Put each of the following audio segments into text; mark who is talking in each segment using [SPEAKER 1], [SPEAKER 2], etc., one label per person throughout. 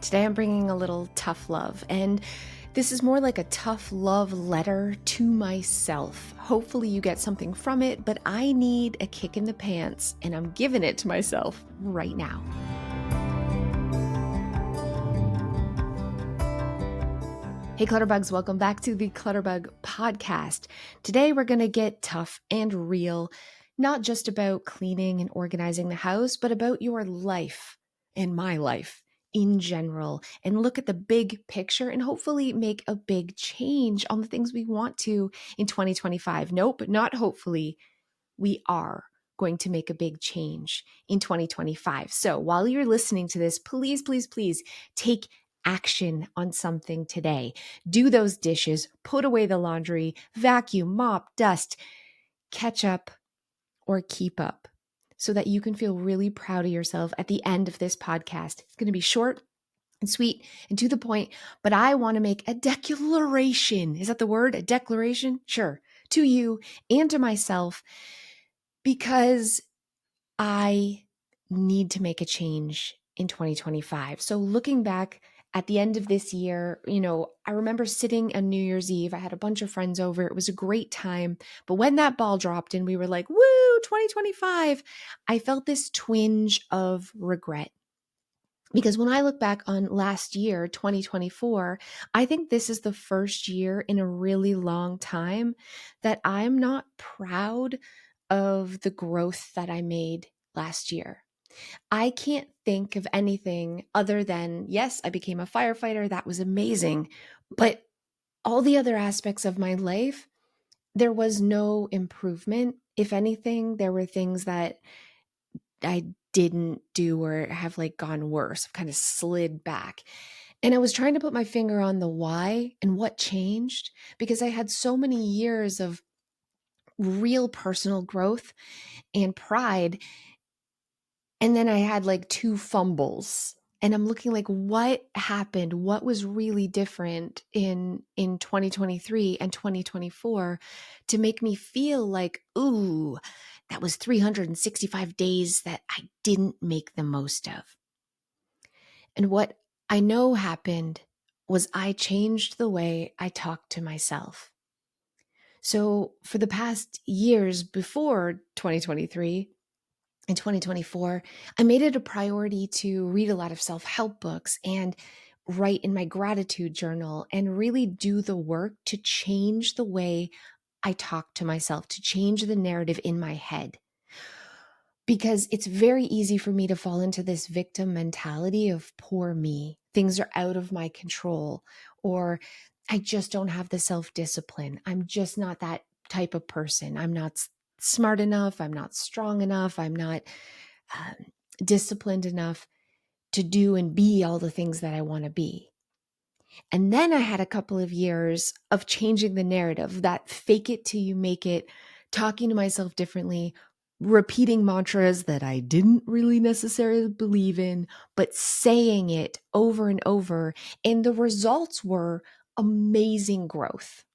[SPEAKER 1] Today I'm bringing a little tough love, and this is more like a tough love letter to myself. Hopefully you get something from it, but I need a kick in the pants, and I'm giving it to myself right now. Hey Clutterbugs, welcome back to the Clutterbug podcast. Today we're going to get tough and real, not just about cleaning and organizing the house, but about your life and my life in general, and look at the big picture and hopefully make a big change on the things we want to in 2025. Nope, not hopefully. We are going to make a big change in 2025. So while you're listening to this, please, please, please take action on something today. Do those dishes, put away the laundry, vacuum, mop, dust, catch up, or keep up so that you can feel really proud of yourself at the end of this podcast. It's going to be short and sweet and to the point, but I want to make a declaration. Is that the word? A declaration? Sure. To you and to myself, because I need to make a change in 2025. So looking back at the end of this year, I remember sitting on New Year's Eve. I had a bunch of friends over. It was a great time. But when that ball dropped and we were like, woo, 2025, I felt this twinge of regret. Because when I look back on last year, 2024, I think this is the first year in a really long time that I'm not proud of the growth that I made last year. I can't think of anything other than, yes, I became a firefighter. That was amazing. But all the other aspects of my life, there was no improvement. If anything, there were things that I didn't do or have gone worse. I've kind of slid back. And I was trying to put my finger on the why and what changed, because I had so many years of real personal growth and pride. And then I had two fumbles. And I'm looking what happened? What was really different in 2023 and 2024 to make me feel like, ooh, that was 365 days that I didn't make the most of. And what I know happened was I changed the way I talked to myself. So for the past years before 2023, in 2024, I made it a priority to read a lot of self-help books and write in my gratitude journal and really do the work to change the way I talk to myself, to change the narrative in my head. Because it's very easy for me to fall into this victim mentality of poor me. Things are out of my control, or I just don't have the self-discipline. I'm just not that type of person. I'm not smart enough. I'm not strong enough. I'm not disciplined enough to do and be all the things that I want to be. And then I had a couple of years of changing the narrative, that fake it till you make it, talking to myself differently, repeating mantras that I didn't really necessarily believe in, but saying it over and over. And the results were amazing growth,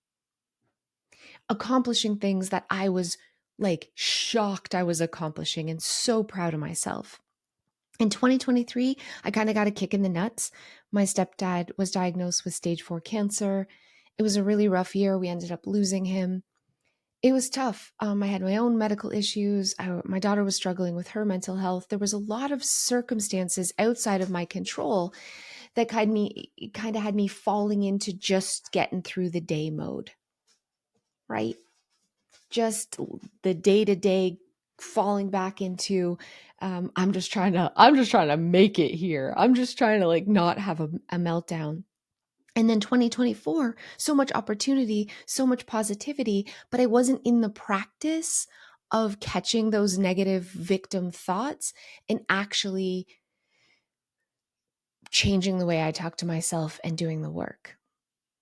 [SPEAKER 1] accomplishing things that I was shocked I was accomplishing and so proud of myself. In 2023, I kind of got a kick in the nuts. My stepdad was diagnosed with stage 4 cancer. It was a really rough year. We ended up losing him. It was tough. I had my own medical issues. My daughter was struggling with her mental health. There was a lot of circumstances outside of my control that kind of had me falling into just getting through the day mode, right? Just the day-to-day falling back into I'm just trying to make it here. I'm just trying to not have a meltdown. And then 2024, so much opportunity, so much positivity, but I wasn't in the practice of catching those negative victim thoughts and actually changing the way I talk to myself and doing the work.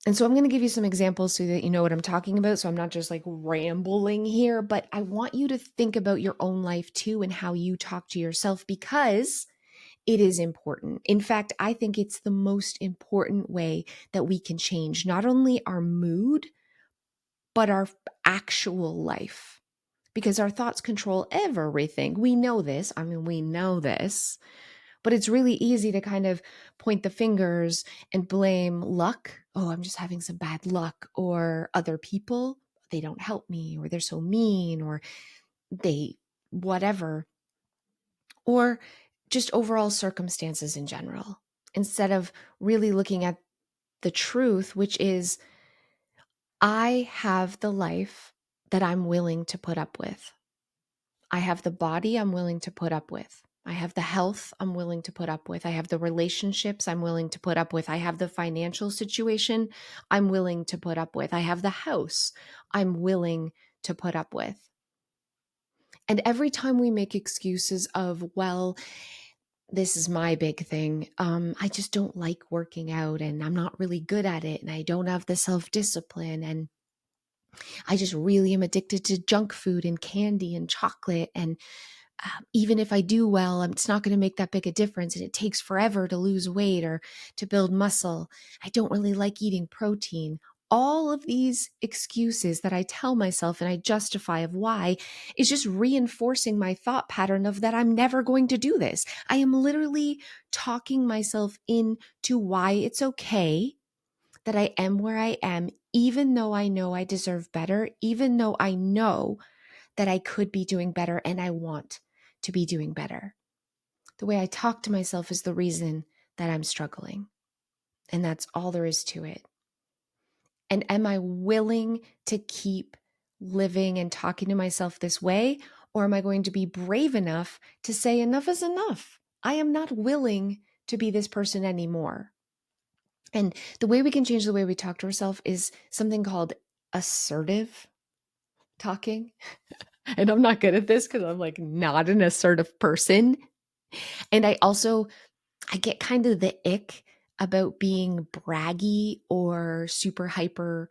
[SPEAKER 1] And so I'm going to give you some examples so that you know what I'm talking about. So I'm not just rambling here, but I want you to think about your own life too and how you talk to yourself, because it is important. In fact, I think it's the most important way that we can change not only our mood, but our actual life, because our thoughts control everything. We know this. We know this. But it's really easy to kind of point the fingers and blame luck. Oh, I'm just having some bad luck, or other people. They don't help me, or they're so mean, or they whatever, or just overall circumstances in general, instead of really looking at the truth, which is I have the life that I'm willing to put up with. I have the body I'm willing to put up with. I have the health I'm willing to put up with. I have the relationships I'm willing to put up with. I have the financial situation I'm willing to put up with. I have the house I'm willing to put up with. And every time we make excuses of, well, this is my big thing. I just don't like working out, and I'm not really good at it, and I don't have the self-discipline, and I just really am addicted to junk food and candy and chocolate. And even if I do well, it's not going to make that big a difference. And it takes forever to lose weight or to build muscle. I don't really like eating protein. All of these excuses that I tell myself and I justify of why is just reinforcing my thought pattern of that I'm never going to do this. I am literally talking myself into why it's okay that I am where I am, even though I know I deserve better, even though I know that I could be doing better and I want to be doing better. The way I talk to myself is the reason that I'm struggling. And that's all there is to it. And am I willing to keep living and talking to myself this way? Or am I going to be brave enough to say enough is enough? I am not willing to be this person anymore. And the way we can change the way we talk to ourselves is something called assertive talking. And I'm not good at this because I'm like not an assertive person. And I get kind of the ick about being braggy or super hyper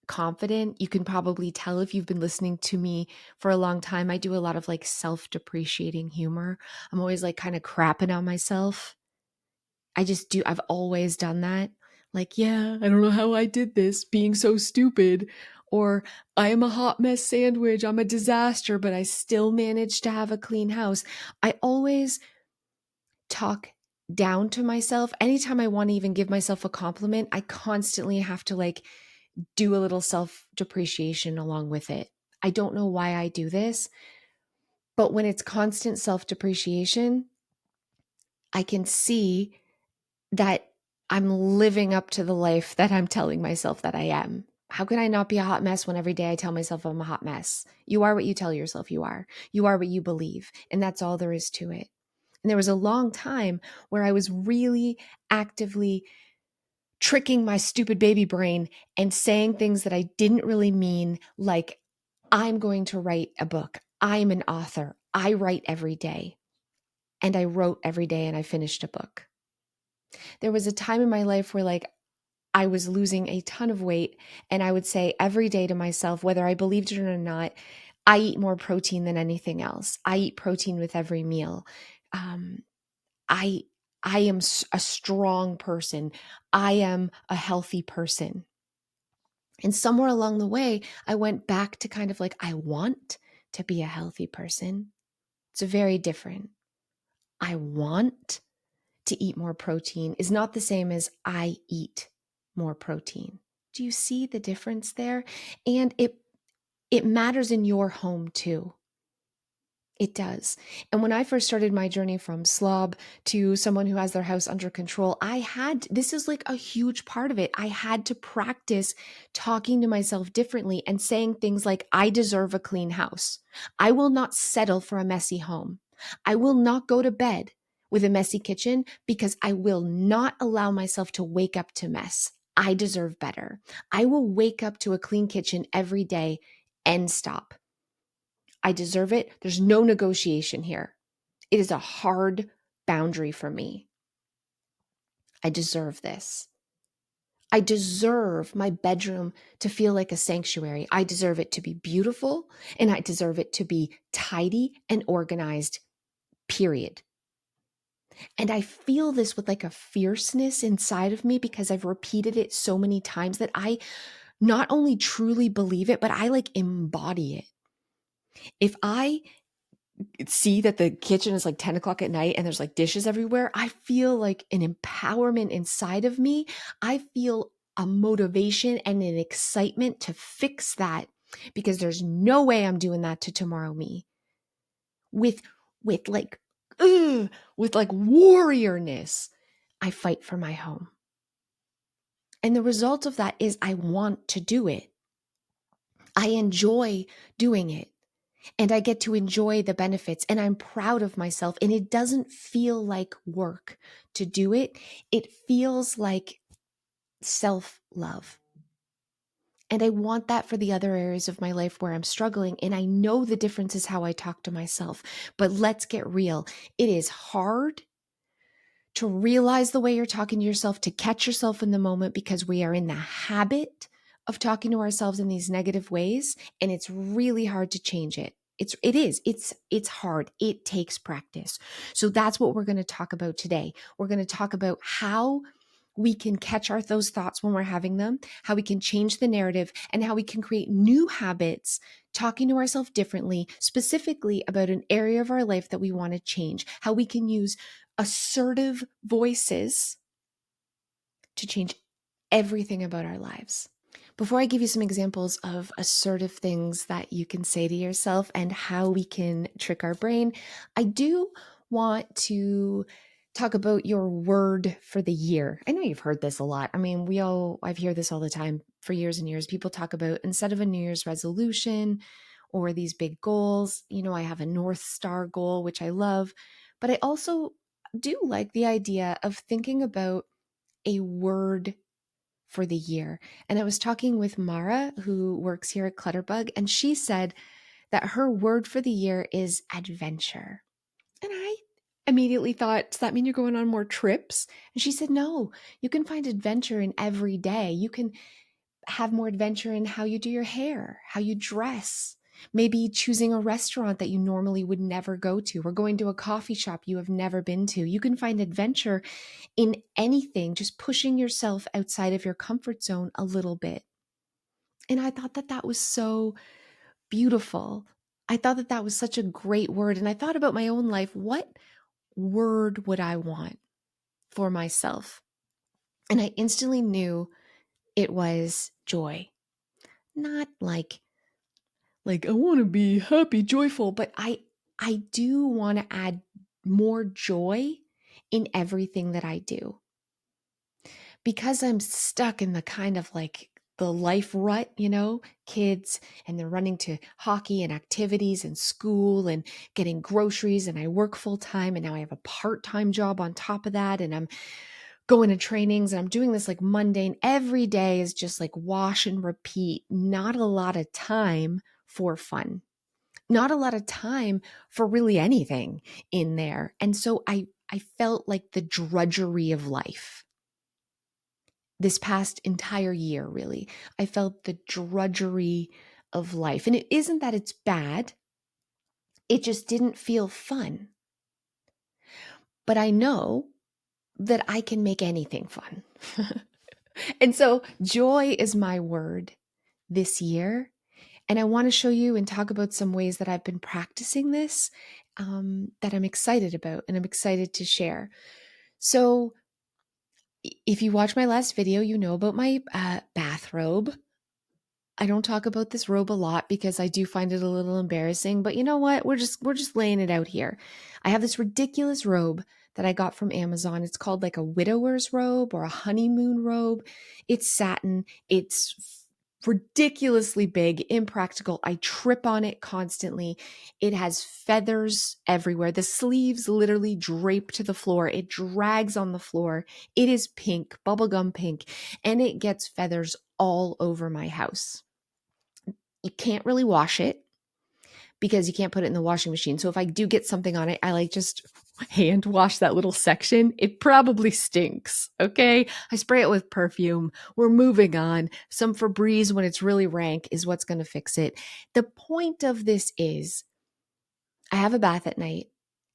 [SPEAKER 1] confident. You can probably tell if you've been listening to me for a long time. I do a lot of like self-depreciating humor. I'm always like kind of crapping on myself. I just do. I've always done that. Like, yeah, I don't know how I did this, being so stupid. Or I am a hot mess sandwich. I'm a disaster, but I still managed to have a clean house. I always talk down to myself. Anytime I want to even give myself a compliment, I constantly have to like do a little self depreciation along with it. I don't know why I do this, but when it's constant self depreciation, I can see that I'm living up to the life that I'm telling myself that I am. How can I not be a hot mess when every day I tell myself I'm a hot mess? You are what you tell yourself you are. You are what you believe. And that's all there is to it. And there was a long time where I was really actively tricking my stupid baby brain and saying things that I didn't really mean, like, I'm going to write a book. I'm an author. I write every day. And I wrote every day and I finished a book. There was a time in my life where like I was losing a ton of weight and I would say every day to myself, whether I believed it or not, I eat more protein than anything else. I eat protein with every meal. Um, I I am a strong person. I am a healthy person. And somewhere along the way, I went back to kind of like, I want to be a healthy person. It's very different. I want to eat more protein is not the same as I eat more protein. Do you see the difference there? And it matters in your home too. It does. And when I first started my journey from slob to someone who has their house under control, this is like a huge part of it. I had to practice talking to myself differently and saying things like, I deserve a clean house. I will not settle for a messy home. I will not go to bed with a messy kitchen because I will not allow myself to wake up to mess. I deserve better. I will wake up to a clean kitchen every day and stop. I deserve it. There's no negotiation here. It is a hard boundary for me. I deserve this. I deserve my bedroom to feel like a sanctuary. I deserve it to be beautiful and I deserve it to be tidy and organized, period. And I feel this with like a fierceness inside of me because I've repeated it so many times that I not only truly believe it, but I like embody it. If I see that the kitchen is like 10 o'clock at night and there's like dishes everywhere, I feel like an empowerment inside of me. I feel a motivation and an excitement to fix that, because there's no way I'm doing that to tomorrow me with with like with like warriorness. I fight for my home. And the result of that is I want to do it. I enjoy doing it. And I get to enjoy the benefits, and I'm proud of myself. And it doesn't feel like work to do it. It feels like self-love. And I want that for the other areas of my life where I'm struggling. And I know the difference is how I talk to myself. But let's get real. It is hard to realize the way you're talking to yourself, to catch yourself in the moment, because we are in the habit of talking to ourselves in these negative ways, and it's really hard to change it. It's hard. It takes practice. So that's what we're going to talk about today. We're going to talk about how we can catch those thoughts when we're having them, how we can change the narrative, and how we can create new habits talking to ourselves differently, specifically about an area of our life that we want to change, how we can use assertive voices to change everything about our lives. Before I give you some examples of assertive things that you can say to yourself and how we can trick our brain, I do want to talk about your word for the year. I know you've heard this a lot. I mean, I've heard this all the time for years and years. People talk about, instead of a New Year's resolution or these big goals, I have a North Star goal, which I love, but I also do like the idea of thinking about a word for the year. And I was talking with Mara, who works here at Clutterbug, and she said that her word for the year is adventure. And I immediately thought, does that mean you're going on more trips? And she said, no, you can find adventure in every day. You can have more adventure in how you do your hair, how you dress, maybe choosing a restaurant that you normally would never go to, or going to a coffee shop you have never been to. You can find adventure in anything, just pushing yourself outside of your comfort zone a little bit. And I thought that that was so beautiful. I thought that that was such a great word. And I thought about my own life. What word would I want for myself? And I instantly knew it was joy. Not like I want to be happy, joyful, but I do want to add more joy in everything that I do. Because I'm stuck in the kind of like the life rut, kids, and they're running to hockey and activities and school and getting groceries, and I work full time, and now I have a part-time job on top of that, and I'm going to trainings, and I'm doing this like mundane. Every day is just like wash and repeat. Not a lot of time for fun. Not a lot of time for really anything in there. And so I felt like the drudgery of life. This past entire year, really, I felt the drudgery of life. And it isn't that it's bad, it just didn't feel fun. But I know that I can make anything fun. And so joy is my word this year. And I want to show you and talk about some ways that I've been practicing this, that I'm excited about and I'm excited to share. So if you watch my last video, you know about my bathrobe. I don't talk about this robe a lot because I do find it a little embarrassing, but you know what? We're just laying it out here. I have this ridiculous robe that I got from Amazon. It's called like a widower's robe or a honeymoon robe. It's satin. It's ridiculously big, impractical. I trip on it constantly. It has feathers everywhere. The sleeves literally drape to the floor. It drags on the floor. It is pink, bubblegum pink, and it gets feathers all over my house. You can't really wash it because you can't put it in the washing machine. So if I do get something on it, I like just hand wash that little section. It probably stinks. Okay. I spray it with perfume. We're moving on. Some Febreze when it's really rank is what's going to fix it. The point of this is I have a bath at night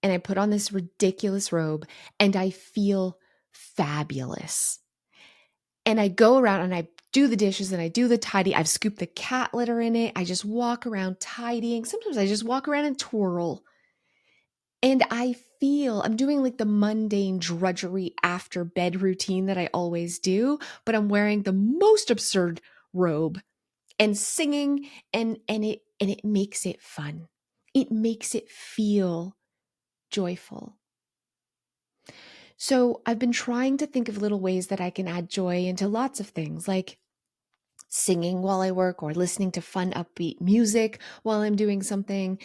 [SPEAKER 1] and I put on this ridiculous robe and I feel fabulous. And I go around and I do the dishes and I do the tidy. I've scooped the cat litter in it. I just walk around tidying. Sometimes I just walk around and twirl And I'm doing like the mundane drudgery after bed routine that I always do, but I'm wearing the most absurd robe and singing, and it makes it fun. It makes it feel joyful. So I've been trying to think of little ways that I can add joy into lots of things, like singing while I work, or listening to fun, upbeat music while I'm doing something,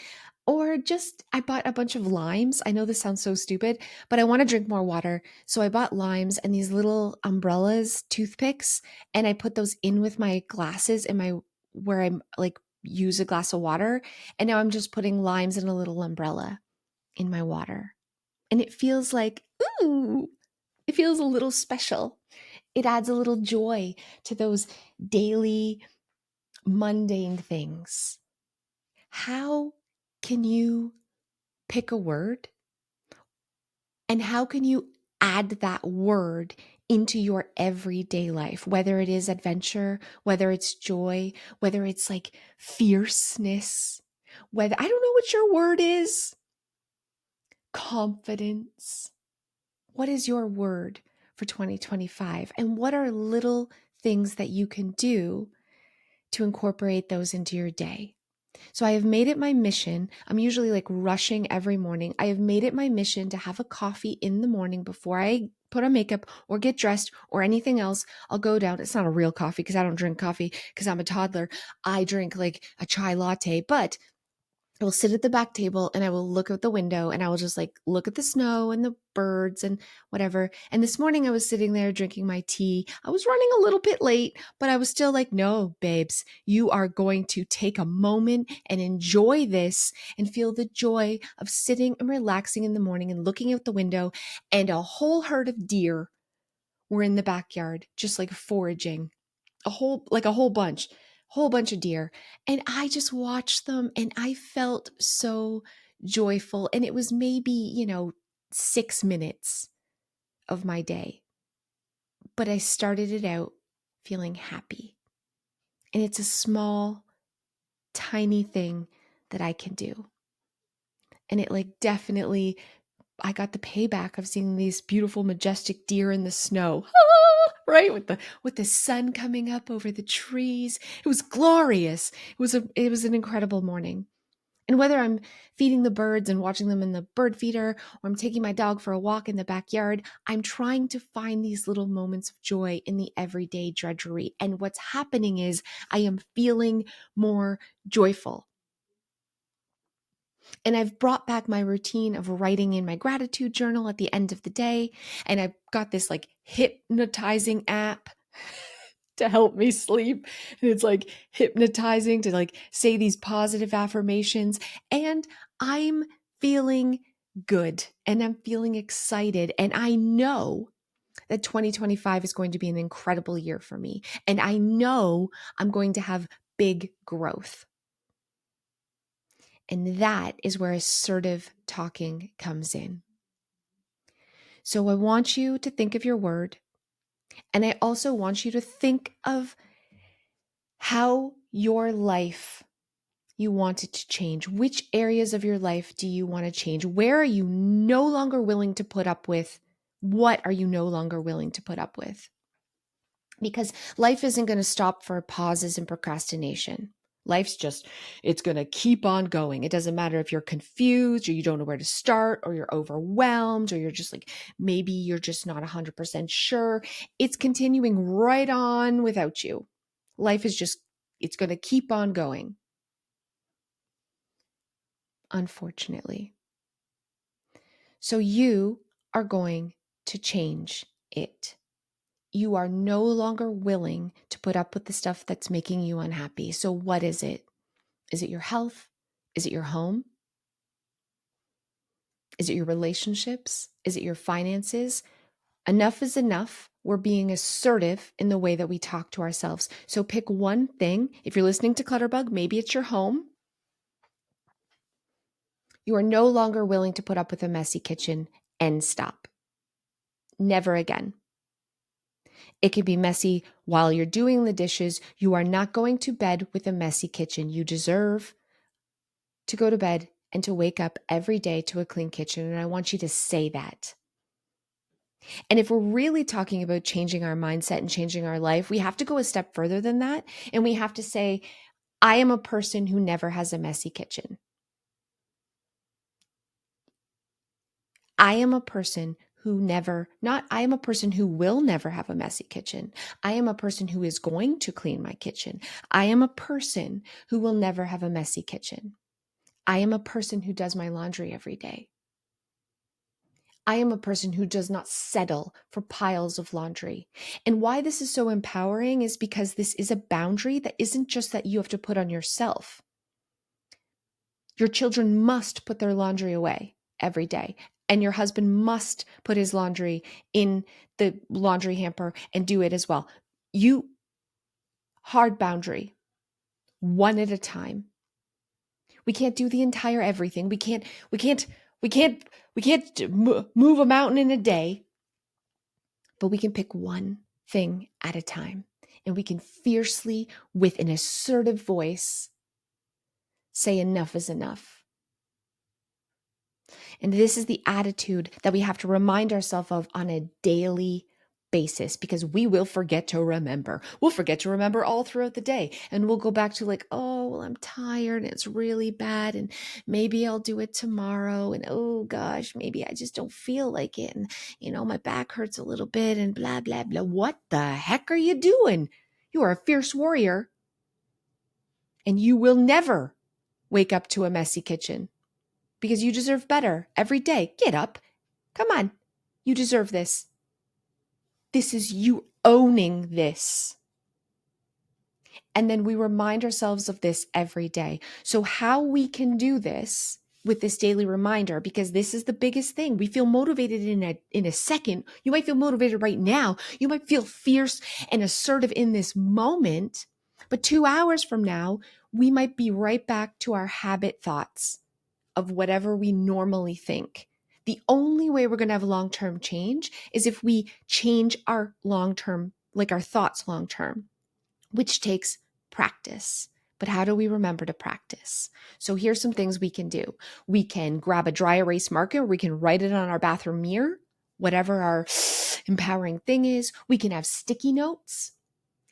[SPEAKER 1] or just I bought a bunch of limes. I know this sounds so stupid, but I want to drink more water. So I bought limes and these little umbrellas, toothpicks, and I put those in with my glasses in my where I'm like use a glass of water. And now I'm just putting limes in a little umbrella in my water. And it feels like, ooh, it feels a little special. It adds a little joy to those daily mundane things. How can you pick a word, and how can you add that word into your everyday life, whether it is adventure, whether it's joy, whether it's like fierceness, whether I don't know what your word is, confidence. What is your word for 2025? And what are little things that you can do to incorporate those into your day? So I have made it my mission. I'm usually like rushing every morning. I have made it my mission to have a coffee in the morning before I put on makeup or get dressed or anything else. I'll go down. It's not a real coffee because I don't drink coffee because I'm a toddler. I drink like a chai latte, but I will sit at the back table and I will look out the window and I will just like look at the snow and the birds and whatever. And this morning I was sitting there drinking my tea. I was running a little bit late, but I was still like, no, babes, you are going to take a moment and enjoy this and feel the joy of sitting and relaxing in the morning and looking out the window. And a whole herd of deer were in the backyard, just like foraging, a whole bunch of deer. And I just watched them and I felt so joyful. And it was maybe, 6 minutes of my day, but I started it out feeling happy. And it's a small, tiny thing that I can do. And it like definitely, I got the payback of seeing these beautiful, majestic deer in the snow. Right, with the sun coming up over the trees. It was glorious. It was an incredible morning. And whether I'm feeding the birds and watching them in the bird feeder, or I'm taking my dog for a walk in the backyard, I'm trying to find these little moments of joy in the everyday drudgery. And what's happening is I am feeling more joyful. And I've brought back my routine of writing in my gratitude journal at the end of the day. And I've got this like hypnotizing app to help me sleep. And it's like hypnotizing to like say these positive affirmations. And I'm feeling good and I'm feeling excited. And I know that 2025 is going to be an incredible year for me. And I know I'm going to have big growth. And that is where assertive talking comes in. So I want you to think of your word. And I also want you to think of how your life you want it to change. Which areas of your life do you want to change? Where are you no longer willing to put up with? What are you no longer willing to put up with? Because life isn't going to stop for pauses and procrastination. It's going to keep on going. It doesn't matter if you're confused or you don't know where to start or you're overwhelmed or you're just like, maybe you're just not 100% sure. It's continuing right on without you. Life is it's going to keep on going. Unfortunately. So you are going to change it. You are no longer willing to put up with the stuff that's making you unhappy. So what is it? Is it your health? Is it your home? Is it your relationships? Is it your finances? Enough is enough. We're being assertive in the way that we talk to ourselves. So pick one thing. If you're listening to Clutterbug, maybe it's your home. You are no longer willing to put up with a messy kitchen and stop. Never again. It can be messy while you're doing the dishes. You are not going to bed with a messy kitchen. You deserve to go to bed and to wake up every day to a clean kitchen. And I want you to say that. And if we're really talking about changing our mindset and changing our life, we have to go a step further than that. And we have to say, I am a person who never has a messy kitchen. I am a person I am a person who will never have a messy kitchen. I am a person who is going to clean my kitchen. I am a person who will never have a messy kitchen. I am a person who does my laundry every day. I am a person who does not settle for piles of laundry. And why this is so empowering is because this is a boundary that isn't just that you have to put on yourself. Your children must put their laundry away every day. And your husband must put his laundry in the laundry hamper and do it as well. Hard boundary, one at a time. We can't do the entire everything. We can't move a mountain in a day, but we can pick one thing at a time. And we can fiercely, with an assertive voice, say enough is enough. And this is the attitude that we have to remind ourselves of on a daily basis, because we will forget to remember. We'll forget to remember all throughout the day. And we'll go back to like, oh, well, I'm tired and it's really bad. And maybe I'll do it tomorrow. And oh gosh, maybe I just don't feel like it. And, my back hurts a little bit and blah, blah, blah. What the heck are you doing? You are a fierce warrior. And you will never wake up to a messy kitchen, because you deserve better every day. Get up. Come on. You deserve this. This is you owning this. And then we remind ourselves of this every day. So how we can do this with this daily reminder, because this is the biggest thing. We feel motivated in a second. You might feel motivated right now. You might feel fierce and assertive in this moment. But 2 hours from now, we might be right back to our habit thoughts of whatever we normally think. The only way we're going to have long-term change is if we change our long-term, like our thoughts long-term, which takes practice. But how do we remember to practice? So here's some things we can do. We can grab a dry erase marker. We can write it on our bathroom mirror, whatever our empowering thing is. We can have sticky notes,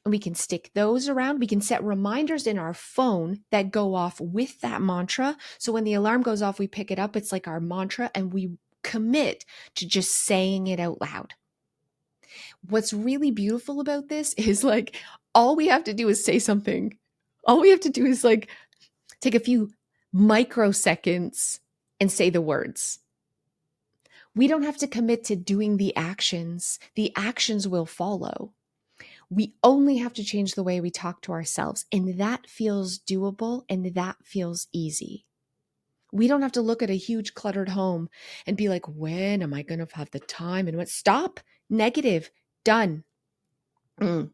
[SPEAKER 1] and we can stick those around. We can set reminders in our phone that go off with that mantra. So when the alarm goes off, we pick it up. It's like our mantra, and we commit to just saying it out loud. What's really beautiful about this is like, all we have to do is say something. All we have to do is like take a few microseconds and say the words. We don't have to commit to doing the actions. The actions will follow. We only have to change the way we talk to ourselves, and that feels doable and that feels easy. We don't have to look at a huge cluttered home and be like, when am I going to have the time? And what? Stop. Negative. Done. I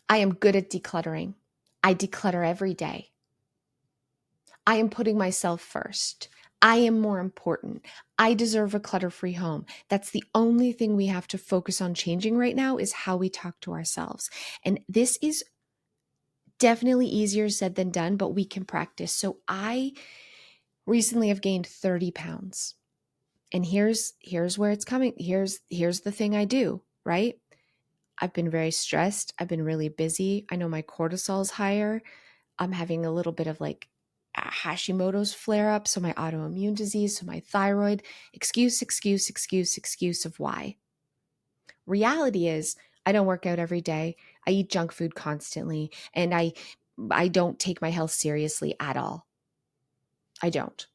[SPEAKER 1] am good at decluttering. I declutter every day. I am putting myself first. I am more important. I deserve a clutter-free home. That's the only thing we have to focus on changing right now, is how we talk to ourselves. And this is definitely easier said than done, but we can practice. So I recently have gained 30 pounds. And here's where it's coming. Here's the thing I do, right? I've been very stressed. I've been really busy. I know my cortisol's higher. I'm having a little bit of like Hashimoto's flare up. So my autoimmune disease, so my thyroid. Excuse of why. Reality is, I don't work out every day. I eat junk food constantly, and I don't take my health seriously at all. I don't.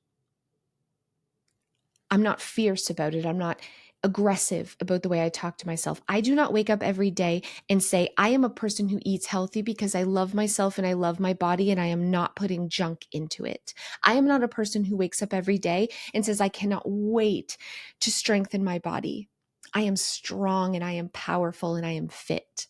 [SPEAKER 1] I'm not fierce about it. I'm not aggressive about the way I talk to myself. I do not wake up every day and say, I am a person who eats healthy because I love myself and I love my body and I am not putting junk into it. I am not a person who wakes up every day and says, I cannot wait to strengthen my body. I am strong and I am powerful and I am fit.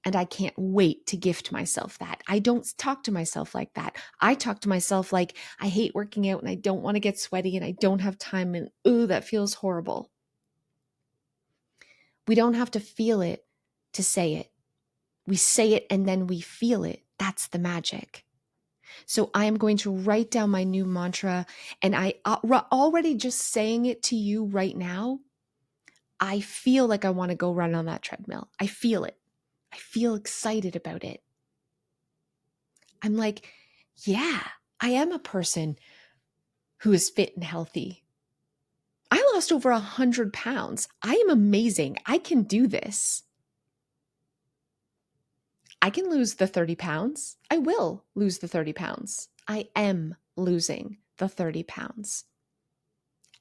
[SPEAKER 1] And I can't wait to gift myself that. I don't talk to myself like that. I talk to myself like, I hate working out and I don't want to get sweaty and I don't have time and ooh, that feels horrible. We don't have to feel it to say it. We say it and then we feel it. That's the magic. So I am going to write down my new mantra, and I already just saying it to you right now, I feel like I want to go run on that treadmill. I feel it. I feel excited about it. I'm like, yeah, I am a person who is fit and healthy. I lost over 100 pounds. I am amazing. I can do this. I can lose the 30 pounds. I will lose the 30 pounds. I am losing the 30 pounds.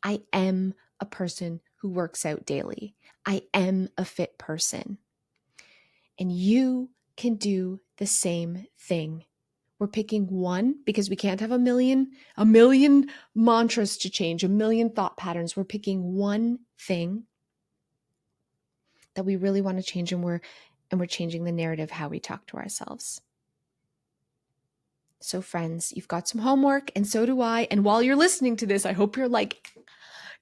[SPEAKER 1] I am a person who works out daily. I am a fit person. And you can do the same thing. We're picking one because we can't have a million mantras to change, a million thought patterns. We're picking one thing that we really want to change, and we're changing the narrative how we talk to ourselves. So friends, you've got some homework, and so do I. And while you're listening to this, I hope you're like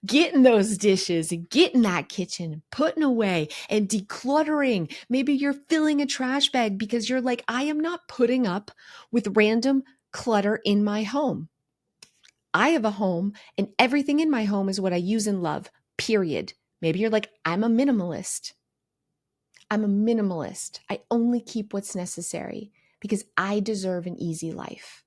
[SPEAKER 1] getting those dishes and getting that kitchen, putting away and decluttering. Maybe you're filling a trash bag because you're like, I am not putting up with random clutter in my home. I have a home, and everything in my home is what I use and love, period. Maybe you're like, I'm a minimalist. I'm a minimalist. I only keep what's necessary because I deserve an easy life.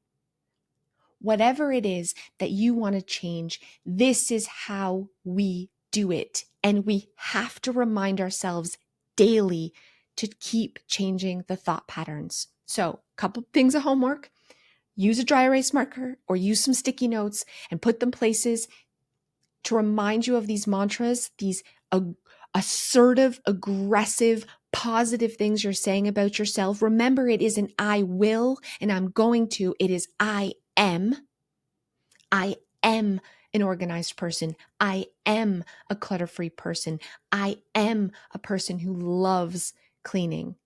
[SPEAKER 1] Whatever it is that you want to change, this is how we do it. And we have to remind ourselves daily to keep changing the thought patterns. So, a couple things of homework. Use a dry erase marker or use some sticky notes and put them places to remind you of these mantras, these assertive, aggressive, positive things you're saying about yourself. Remember, it isn't I will and I'm going to, it is I am. I am an organized person. I am a clutter-free person. I am a person who loves cleaning.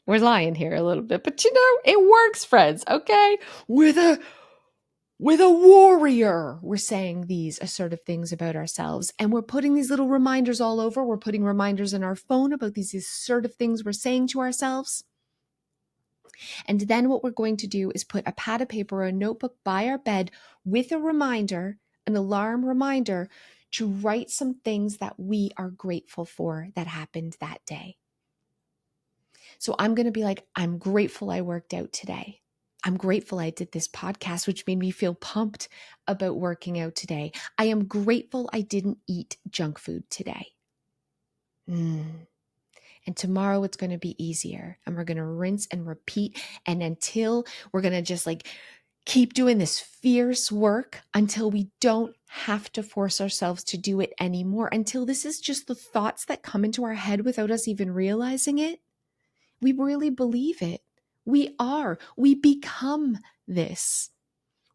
[SPEAKER 1] We're lying here a little bit, but it works, friends, okay? With a warrior, we're saying these assertive things about ourselves, and we're putting these little reminders all over. We're putting reminders in our phone about these assertive things we're saying to ourselves. And then what we're going to do is put a pad of paper or a notebook by our bed with a reminder, an alarm reminder, to write some things that we are grateful for that happened that day. So I'm going to be like, I'm grateful I worked out today. I'm grateful I did this podcast, which made me feel pumped about working out today. I am grateful I didn't eat junk food today. And tomorrow it's going to be easier, and we're going to rinse and repeat. And until we're going to just like keep doing this fierce work until we don't have to force ourselves to do it anymore, until this is just the thoughts that come into our head without us even realizing it. We really believe it. We become this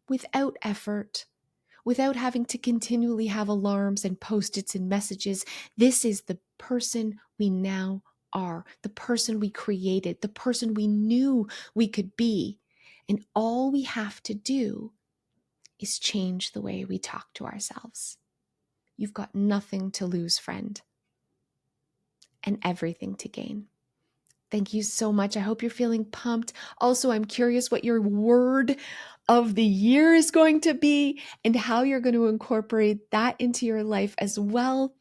[SPEAKER 1] without effort, without having to continually have alarms and post-its and messages. This is the person we now are, the person we created, the person we knew we could be. And all we have to do is change the way we talk to ourselves. You've got nothing to lose, friend, and everything to gain. Thank you so much. I hope you're feeling pumped. Also, I'm curious what your word of the year is going to be and how you're going to incorporate that into your life as well.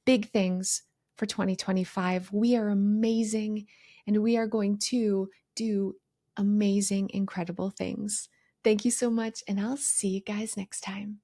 [SPEAKER 1] Big things for 2025. We are amazing, and we are going to do amazing, incredible things. Thank you so much, and I'll see you guys next time.